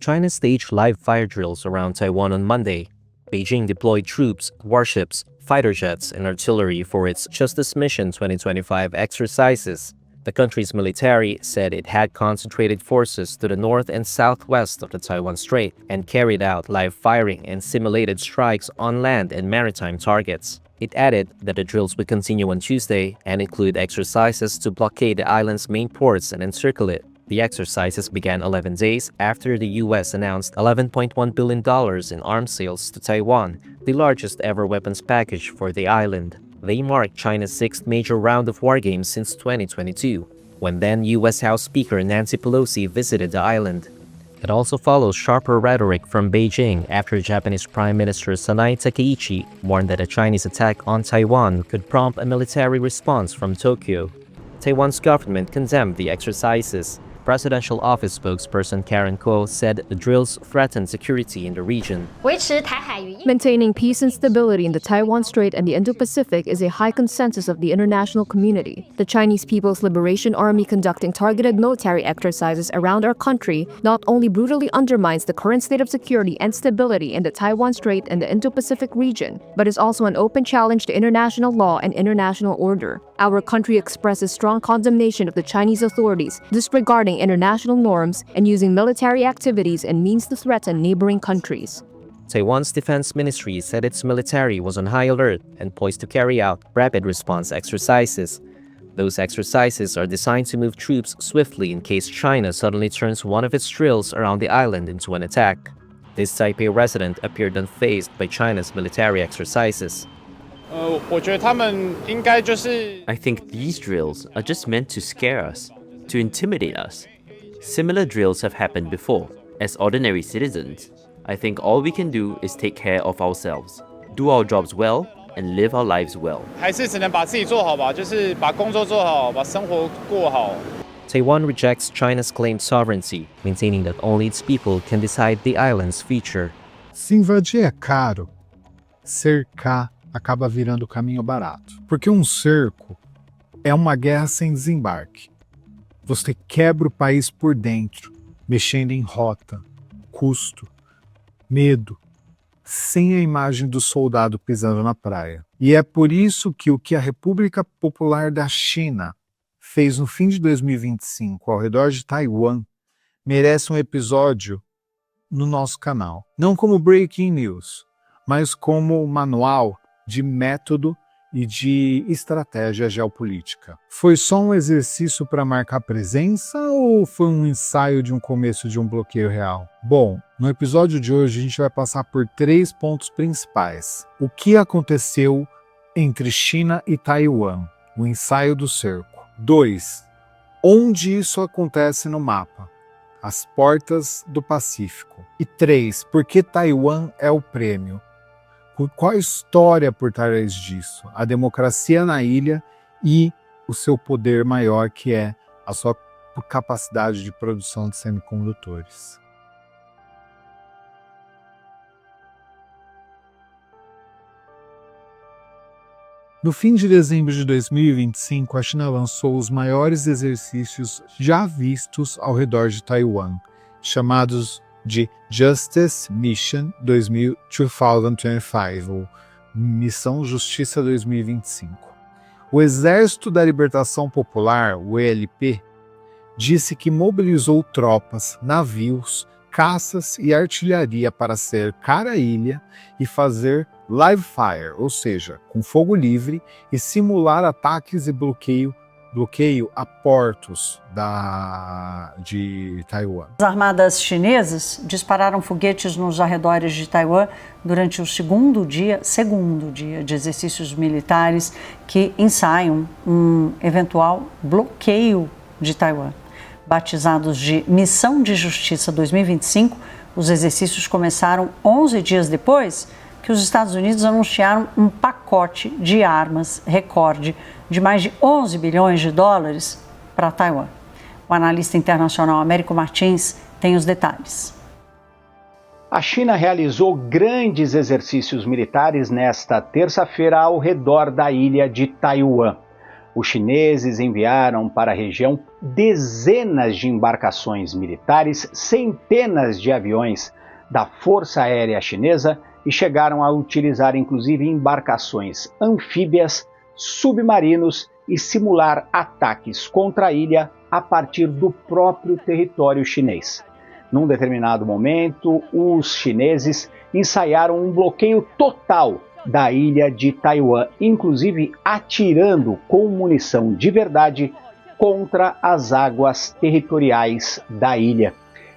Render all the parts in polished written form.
China staged live fire drills around Taiwan on Monday. Beijing deployed troops, warships, fighter jets, and artillery for its Justice Mission 2025 exercises. The country's military said it had concentrated forces to the north and southwest of the Taiwan Strait and carried out live firing and simulated strikes on land and maritime targets. It added that the drills would continue on Tuesday and include exercises to blockade the island's main ports and encircle it. The exercises began 11 days after the U.S. announced $11.1 billion in arms sales to Taiwan, the largest ever weapons package for the island. They marked China's sixth major round of war games since 2022, when then U.S. House Speaker Nancy Pelosi visited the island. It also follows sharper rhetoric from Beijing after Japanese Prime Minister Sanae Takaichi warned that a Chinese attack on Taiwan could prompt a military response from Tokyo. Taiwan's government condemned the exercises. Presidential Office spokesperson Karen Kuo said the drills threaten security in the region. Maintaining peace and stability in the Taiwan Strait and the Indo-Pacific is a high consensus of the international community. The Chinese People's Liberation Army conducting targeted military exercises around our country not only brutally undermines the current state of security and stability in the Taiwan Strait and the Indo-Pacific region, but is also an open challenge to international law and international order. Our country expresses strong condemnation of the Chinese authorities disregarding international norms and using military activities and means to threaten neighboring countries. Taiwan's defense ministry said its military was on high alert and poised to carry out rapid response exercises. Those exercises are designed to move troops swiftly in case China suddenly turns one of its drills around the island into an attack. This Taipei resident appeared unfazed by China's military exercises. I think these drills are just meant to scare us, to intimidate us. Similar drills have happened before. As ordinary citizens, I think all we can do is take care of ourselves, do our jobs well, and live our lives well. Taiwan rejects China's claimed sovereignty, maintaining that only its people can decide the island's future. Se invadir é caro, cercar acaba virando caminho barato. Porque cerco é uma guerra sem desembarque. Você quebra o país por dentro, mexendo em rota, custo, medo, sem a imagem do soldado pisando na praia. E é por isso que o que a República Popular da China fez no fim de 2025 ao redor de Taiwan merece um episódio no nosso canal. Não como breaking news, mas como manual de método e de estratégia geopolítica. Foi só um exercício para marcar presença ou foi um ensaio de um começo de um bloqueio real? Bom, no episódio de hoje a gente vai passar por 3 pontos principais. O que aconteceu entre China e Taiwan? O ensaio do cerco. 2. Onde isso acontece no mapa? As portas do Pacífico. E 3. Por que Taiwan é o prêmio? Qual a história por trás disso? A democracia na ilha e o seu poder maior, que é a sua capacidade de produção de semicondutores. No fim de dezembro de 2025, a China lançou os maiores exercícios já vistos ao redor de Taiwan, chamados de Justice Mission 2025, ou Missão Justiça 2025. O Exército da Libertação Popular, o ELP, disse que mobilizou tropas, navios, caças e artilharia para cercar a ilha e fazer live fire, ou seja, com fogo livre, e simular ataques e bloqueio a portos de Taiwan. As armadas chinesas dispararam foguetes nos arredores de Taiwan durante o segundo dia de exercícios militares que ensaiam um eventual bloqueio de Taiwan. Batizados de Missão de Justiça 2025, os exercícios começaram 11 dias depois que os Estados Unidos anunciaram um pacote de armas recorde de mais de 11 bilhões de dólares para Taiwan. O analista internacional Américo Martins tem os detalhes. A China realizou grandes exercícios militares nesta terça-feira ao redor da ilha de Taiwan. Os chineses enviaram para a região dezenas de embarcações militares, centenas de aviões da Força Aérea Chinesa e chegaram a utilizar inclusive embarcações anfíbias, submarinos e simular ataques contra a ilha a partir do próprio território chinês. Num determinado momento, os chineses ensaiaram um bloqueio total da ilha de Taiwan, inclusive atirando com munição de verdade contra as águas territoriais da ilha.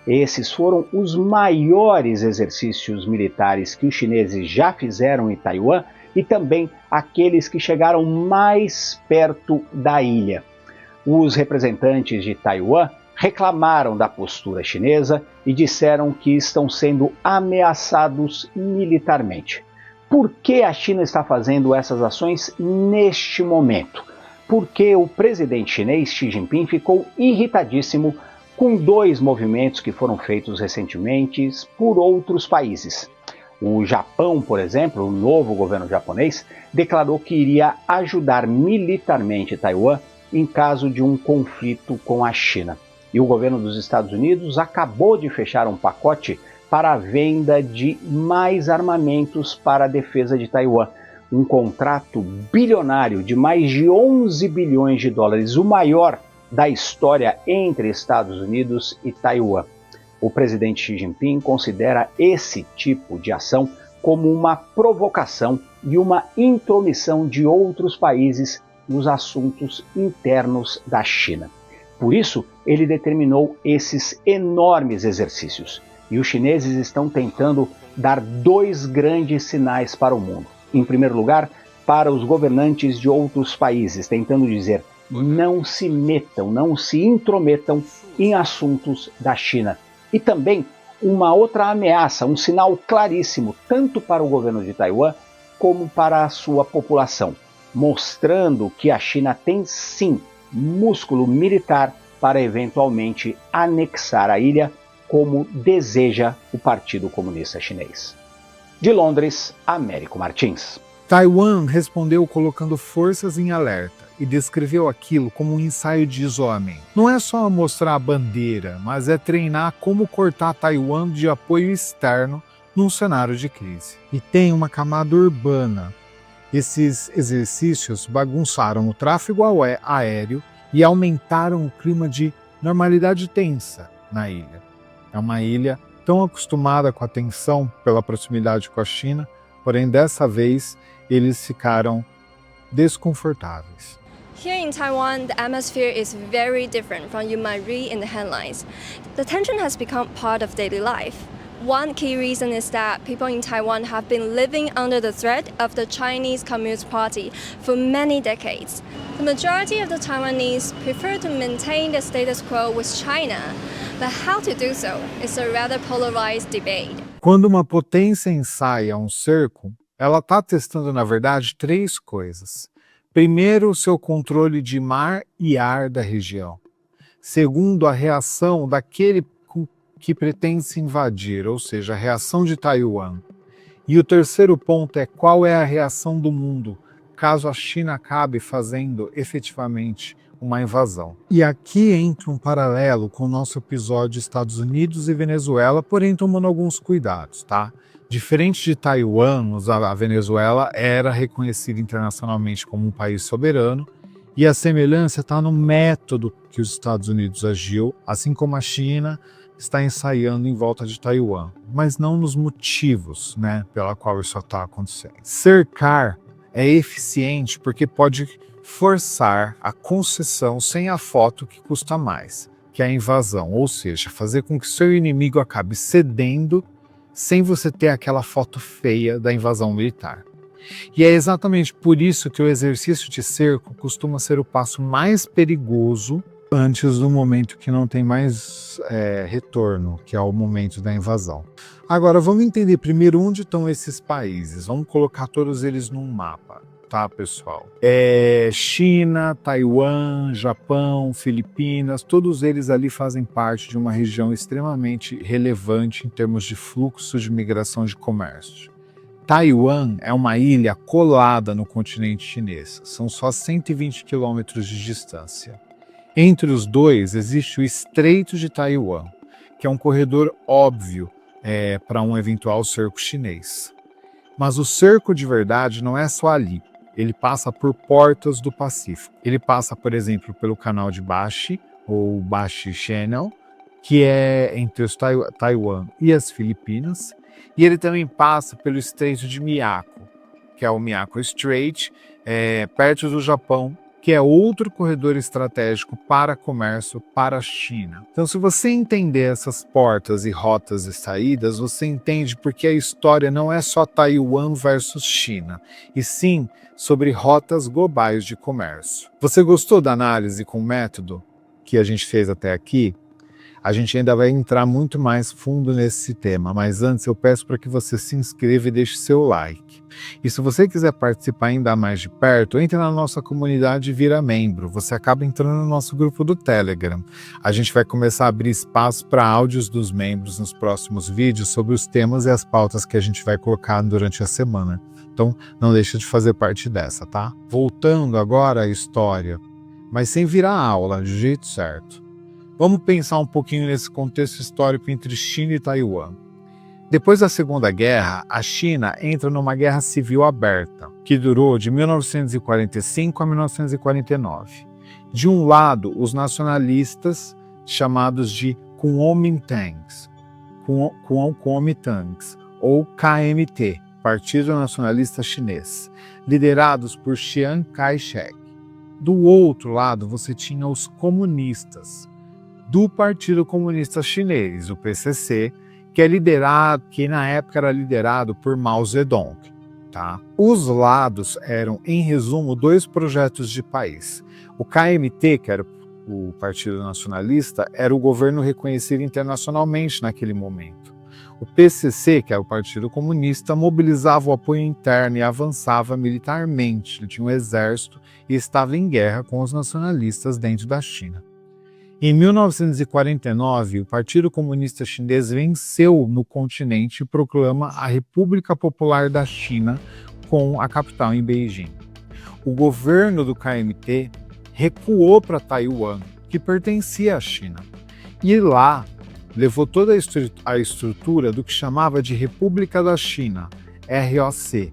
Esses foram os maiores exercícios militares que os chineses já fizeram em Taiwan e também aqueles que chegaram mais perto da ilha. Os representantes de Taiwan reclamaram da postura chinesa e disseram que estão sendo ameaçados militarmente. Por que a China está fazendo essas ações neste momento? Porque o presidente chinês Xi Jinping ficou irritadíssimo com dois movimentos que foram feitos recentemente por outros países. O Japão, por exemplo, o novo governo japonês, declarou que iria ajudar militarmente Taiwan em caso de um conflito com a China. E o governo dos Estados Unidos acabou de fechar um pacote para a venda de mais armamentos para a defesa de Taiwan. Um contrato bilionário de mais de 11 bilhões de dólares, o maior da história entre Estados Unidos e Taiwan. O presidente Xi Jinping considera esse tipo de ação como uma provocação e uma intromissão de outros países nos assuntos internos da China. Por isso, ele determinou esses enormes exercícios. E os chineses estão tentando dar dois grandes sinais para o mundo. Em primeiro lugar, para os governantes de outros países, tentando dizer: não se metam, não se intrometam em assuntos da China. E também uma outra ameaça, um sinal claríssimo, tanto para o governo de Taiwan como para a sua população, mostrando que a China tem sim músculo militar para eventualmente anexar a ilha, como deseja o Partido Comunista Chinês. De Londres, Américo Martins. Taiwan respondeu colocando forças em alerta e descreveu aquilo como um ensaio de isolamento. Não é só mostrar a bandeira, mas é treinar como cortar Taiwan de apoio externo num cenário de crise. E tem uma camada urbana. Esses exercícios bagunçaram o tráfego aéreo e aumentaram o clima de normalidade tensa na ilha. É uma ilha tão acostumada com a tensão pela proximidade com a China, porém dessa vez eles ficaram desconfortáveis. Here in Taiwan, the atmosphere is very different from you might read in the headlines. The tension has become part of daily life. One key reason is that people in Taiwan have been living under the threat of the Chinese Communist Party for many decades. The majority of the Taiwanese prefer to maintain the status quo with China, but how to do so is a rather polarized debate. Quando uma potência ensaia um cerco, ela está testando, na verdade, três coisas. Primeiro, o seu controle de mar e ar da região. Segundo, a reação daquele que pretende se invadir, ou seja, a reação de Taiwan. E o terceiro ponto é qual é a reação do mundo, caso a China acabe fazendo efetivamente uma invasão. E aqui entra um paralelo com o nosso episódio Estados Unidos e Venezuela, porém tomando alguns cuidados, tá? Diferente de Taiwan, a Venezuela era reconhecida internacionalmente como um país soberano, e a semelhança está no método que os Estados Unidos agiu, assim como a China está ensaiando em volta de Taiwan, mas não nos motivos, né, pela qual isso está acontecendo. Cercar é eficiente porque pode forçar a concessão sem a foto que custa mais, que é a invasão, ou seja, fazer com que seu inimigo acabe cedendo sem você ter aquela foto feia da invasão militar. E é exatamente por isso que o exercício de cerco costuma ser o passo mais perigoso antes do momento que não tem mais retorno, que é o momento da invasão. Agora, vamos entender primeiro onde estão esses países. Vamos colocar todos eles num mapa, tá, pessoal? China, Taiwan, Japão, Filipinas, todos eles ali fazem parte de uma região extremamente relevante em termos de fluxo de migração de comércio. Taiwan é uma ilha colada no continente chinês, são só 120 quilômetros de distância. Entre os dois existe o Estreito de Taiwan, que é um corredor óbvio para um eventual cerco chinês. Mas o cerco de verdade não é só ali. Ele passa por portas do Pacífico. Ele passa, por exemplo, pelo canal de Bashi, ou Bashi Channel, que é entre os Taiwan e as Filipinas. E ele também passa pelo Estreito de Miyako, que é o Miyako Strait, perto do Japão, que é outro corredor estratégico para comércio para a China. Então, se você entender essas portas e rotas e saídas, você entende porque a história não é só Taiwan versus China, e sim sobre rotas globais de comércio. Você gostou da análise com método que a gente fez até aqui? A gente ainda vai entrar muito mais fundo nesse tema, mas antes eu peço para que você se inscreva e deixe seu like. E se você quiser participar ainda mais de perto, entre na nossa comunidade e vira membro. Você acaba entrando no nosso grupo do Telegram. A gente vai começar a abrir espaço para áudios dos membros nos próximos vídeos sobre os temas e as pautas que a gente vai colocar durante a semana. Então não deixa de fazer parte dessa, tá? Voltando agora à história, mas sem virar aula, de jeito certo. Vamos pensar um pouquinho nesse contexto histórico entre China e Taiwan. Depois da Segunda Guerra, a China entra numa guerra civil aberta, que durou de 1945 a 1949. De um lado, os nacionalistas, chamados de Kuomintangs, ou KMT, Partido Nacionalista Chinês, liderados por Chiang Kai-shek. Do outro lado, você tinha os comunistas, do Partido Comunista Chinês, o PCC, que na época era liderado por Mao Zedong. Tá? Os lados eram, em resumo, dois projetos de país. O KMT, que era o Partido Nacionalista, era o governo reconhecido internacionalmente naquele momento. O PCC, que é o Partido Comunista, mobilizava o apoio interno e avançava militarmente. Ele tinha um exército e estava em guerra com os nacionalistas dentro da China. Em 1949, o Partido Comunista Chinês venceu no continente e proclama a República Popular da China com a capital em Beijing. O governo do KMT recuou para Taiwan, que pertencia à China, e lá levou toda a estrutura do que chamava de República da China, ROC,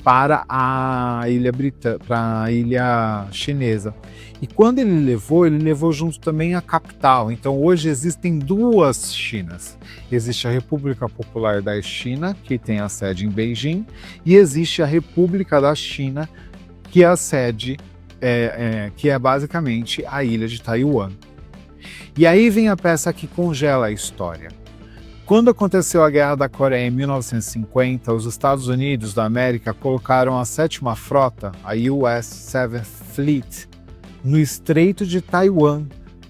para a ilha chinesa. E quando ele levou junto também a capital. Então hoje existem duas Chinas. Existe a República Popular da China, que tem a sede em Beijing, e existe a República da China, que a sede que é basicamente a ilha de Taiwan. E aí vem a peça que congela a história. Quando aconteceu a Guerra da Coreia em 1950, os Estados Unidos da América colocaram a 7ª Frota, a US 7th Fleet, no Estreito de Taiwan,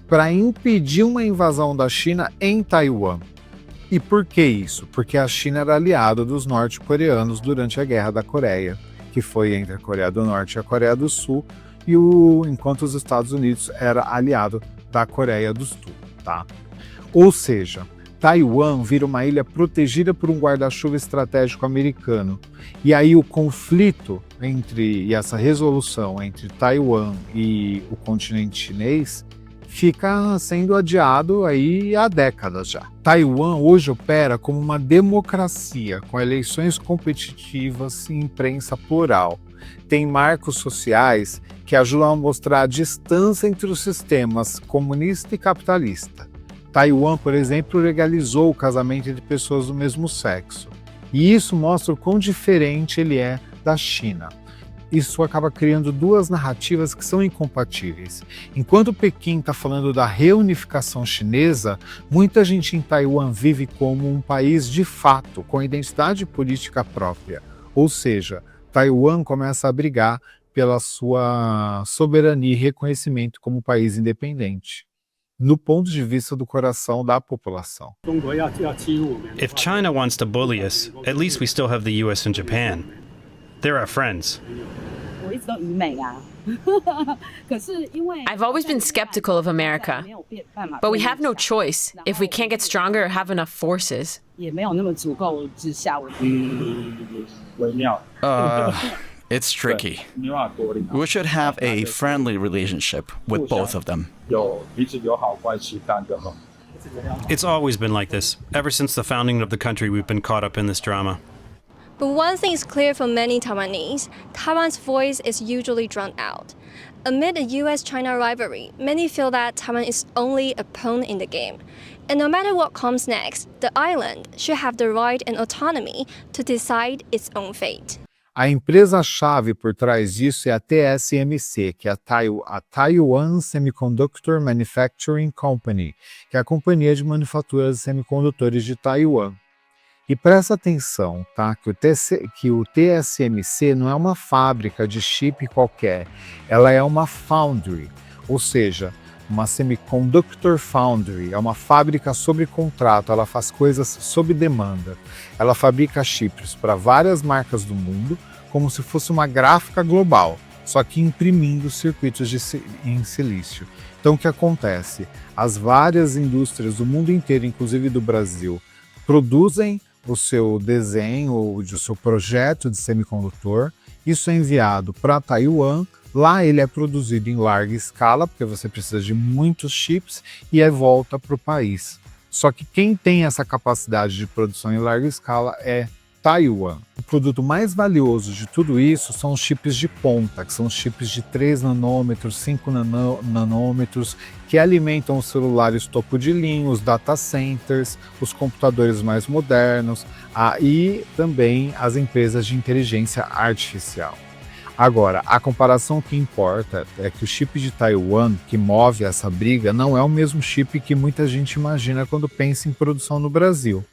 para impedir uma invasão da China em Taiwan. E por que isso? Porque a China era aliada dos norte-coreanos durante a Guerra da Coreia, que foi entre a Coreia do Norte e a Coreia do Sul, enquanto os Estados Unidos era aliado da Coreia do Sul. Tá? Ou seja, Taiwan vira uma ilha protegida por um guarda-chuva estratégico americano. E aí o conflito e essa resolução entre Taiwan e o continente chinês fica sendo adiado aí há décadas já. Taiwan hoje opera como uma democracia, com eleições competitivas e imprensa plural. Tem marcos sociais que ajudam a mostrar a distância entre os sistemas comunista e capitalista. Taiwan, por exemplo, legalizou o casamento entre pessoas do mesmo sexo. E isso mostra o quão diferente ele é da China. Isso acaba criando duas narrativas que são incompatíveis. Enquanto Pequim está falando da reunificação chinesa, muita gente em Taiwan vive como um país de fato, com identidade política própria. Ou seja, Taiwan começa a brigar pela sua soberania e reconhecimento como país independente, no ponto de vista do coração da população. If China wants to bully us, at least we still have the US and Japan. They're our friends. I've always been skeptical of America, but we have no choice if we can't get stronger or have enough forces. It's tricky. We should have a friendly relationship with both of them. It's always been like this. Ever since the founding of the country, we've been caught up in this drama. But one thing is clear for many Taiwanese: Taiwan's voice is usually drowned out. Amid a US-China rivalry, many feel that Taiwan is only a pawn in the game. And no matter what comes next, the island should have the right and autonomy to decide its own fate. A empresa-chave por trás disso é a TSMC, que é a Taiwan Semiconductor Manufacturing Company, que é a companhia de manufatura de semicondutores de Taiwan. E presta atenção, tá? Que o TSMC não é uma fábrica de chip qualquer, ela é uma foundry, ou seja, uma semiconductor foundry, é uma fábrica sob contrato, ela faz coisas sob demanda. Ela fabrica chips para várias marcas do mundo, como se fosse uma gráfica global, só que imprimindo circuitos em silício. Então o que acontece? As várias indústrias do mundo inteiro, inclusive do Brasil, produzem o seu desenho ou o seu projeto de semicondutor, isso é enviado para Taiwan, lá ele é produzido em larga escala, porque você precisa de muitos chips, e aí volta para o país. Só que quem tem essa capacidade de produção em larga escala é Taiwan. O produto mais valioso de tudo isso são os chips de ponta, que são os chips de 3 nanômetros, 5 nanômetros, que alimentam os celulares topo de linha, os data centers, os computadores mais modernos, e também as empresas de inteligência artificial. Agora, a comparação que importa é que o chip de Taiwan, que move essa briga, não é o mesmo chip que muita gente imagina quando pensa em produção no Brasil.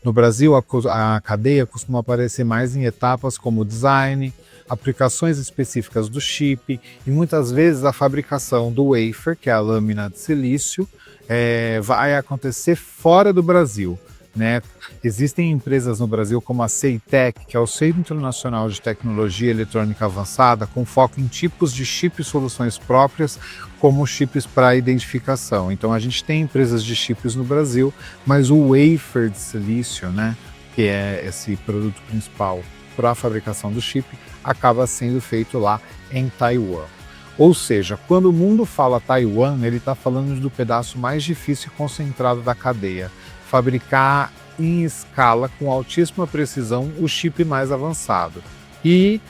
No Brasil, a cadeia costuma aparecer mais em etapas como design, aplicações específicas do chip e muitas vezes a fabricação do wafer, que é a lâmina de silício, vai acontecer fora do Brasil. Né? Existem empresas no Brasil como a Ceitec, que é o Centro Nacional de Tecnologia Eletrônica Avançada, com foco em tipos de chip e soluções próprias, como chips para identificação. Então a gente tem empresas de chips no Brasil, mas o wafer de silício, né, que é esse produto principal para a fabricação do chip, acaba sendo feito lá em Taiwan. Ou seja, quando o mundo fala Taiwan, ele está falando do pedaço mais difícil e concentrado da cadeia. Fabricar em escala com altíssima precisão o chip mais avançado. E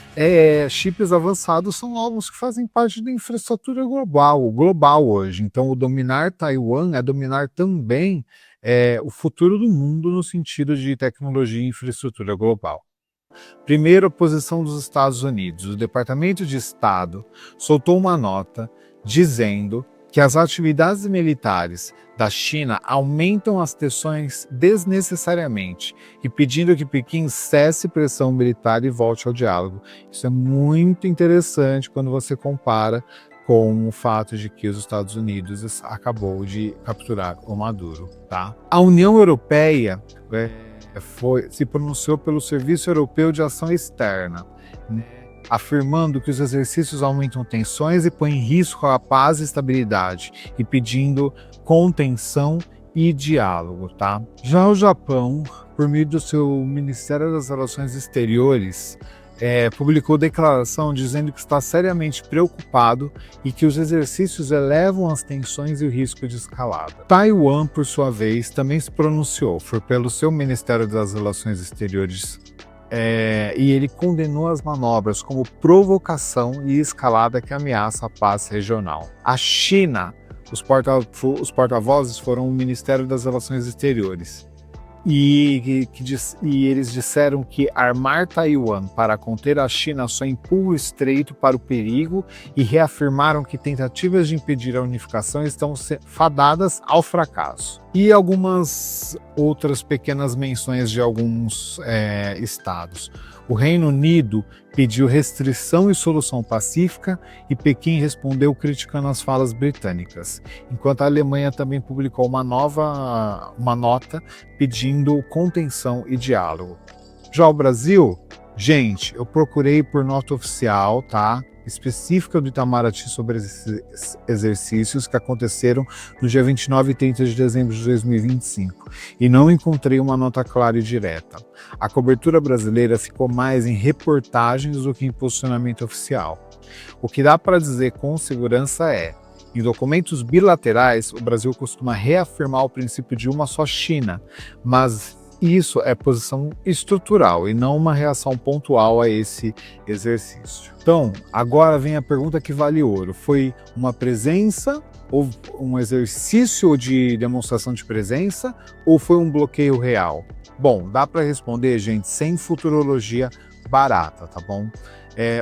chips avançados são alvos que fazem parte da infraestrutura global hoje. Então, o dominar Taiwan é dominar também o futuro do mundo no sentido de tecnologia e infraestrutura global. Primeiro, a posição dos Estados Unidos. O Departamento de Estado soltou uma nota dizendo que as atividades militares da China aumentam as tensões desnecessariamente e pedindo que Pequim cesse pressão militar e volte ao diálogo. Isso é muito interessante quando você compara com o fato de que os Estados Unidos acabou de capturar o Maduro. Tá? A União Europeia se pronunciou pelo Serviço Europeu de Ação Externa, né, afirmando que os exercícios aumentam tensões e põem em risco a paz e estabilidade, e pedindo contenção e diálogo. Tá? Já o Japão, por meio do seu Ministério das Relações Exteriores, publicou declaração dizendo que está seriamente preocupado e que os exercícios elevam as tensões e o risco de escalada. Taiwan, por sua vez, também se pronunciou, pelo seu Ministério das Relações Exteriores, e ele condenou as manobras como provocação e escalada que ameaça a paz regional. A China, os porta-vozes foram o Ministério das Relações Exteriores. E eles disseram que armar Taiwan para conter a China só empurra o estreito para o perigo e reafirmaram que tentativas de impedir a unificação estão fadadas ao fracasso. E algumas outras pequenas menções de alguns estados. O Reino Unido pediu restrição e solução pacífica e Pequim respondeu criticando as falas britânicas, enquanto a Alemanha também publicou uma nota pedindo contenção e diálogo. Já o Brasil, gente, eu procurei por nota oficial, tá? específica do Itamaraty sobre esses exercícios que aconteceram no dia 29 e 30 de dezembro de 2025 e não encontrei uma nota clara e direta. A cobertura brasileira ficou mais em reportagens do que em posicionamento oficial. O que dá para dizer com segurança é: em documentos bilaterais, o Brasil costuma reafirmar o princípio de uma só China, mas isso é posição estrutural e não uma reação pontual a esse exercício. Então, agora vem a pergunta que vale ouro. Foi uma presença, ou um exercício de demonstração de presença, ou foi um bloqueio real? Bom, dá para responder, gente, sem futurologia barata, tá bom?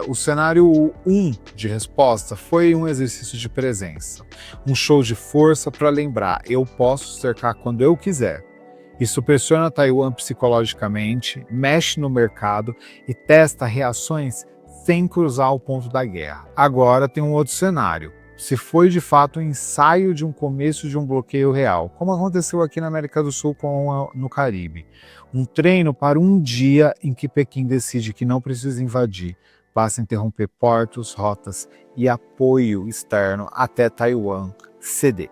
O cenário 1 de resposta foi um exercício de presença, um show de força para lembrar: eu posso cercar quando eu quiser. Isso pressiona Taiwan psicologicamente, mexe no mercado e testa reações sem cruzar o ponto da guerra. Agora tem um outro cenário: se foi de fato um ensaio de um começo de um bloqueio real, como aconteceu aqui na América do Sul no Caribe. Um treino para um dia em que Pequim decide que não precisa invadir, basta interromper portos, rotas e apoio externo até Taiwan ceder.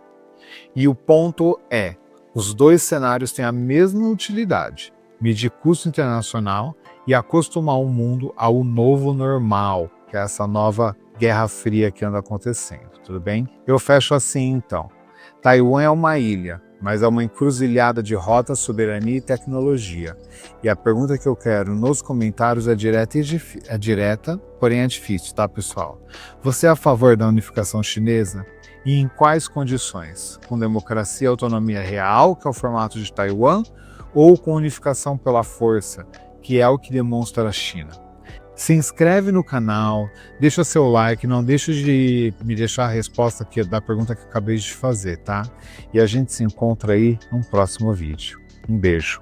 E o ponto é: os dois cenários têm a mesma utilidade: medir custo internacional e acostumar o mundo ao novo normal, que é essa nova Guerra Fria que anda acontecendo, tudo bem? Eu fecho assim então. Taiwan é uma ilha, mas é uma encruzilhada de rota, soberania e tecnologia. E a pergunta que eu quero nos comentários é direta, porém é difícil, tá, pessoal? Você é a favor da unificação chinesa? E em quais condições? Com democracia e autonomia real, que é o formato de Taiwan, ou com unificação pela força, que é o que demonstra a China? Se inscreve no canal, deixa seu like, não deixa de me deixar a resposta aqui da pergunta que eu acabei de fazer, tá? E a gente se encontra aí num próximo vídeo. Um beijo.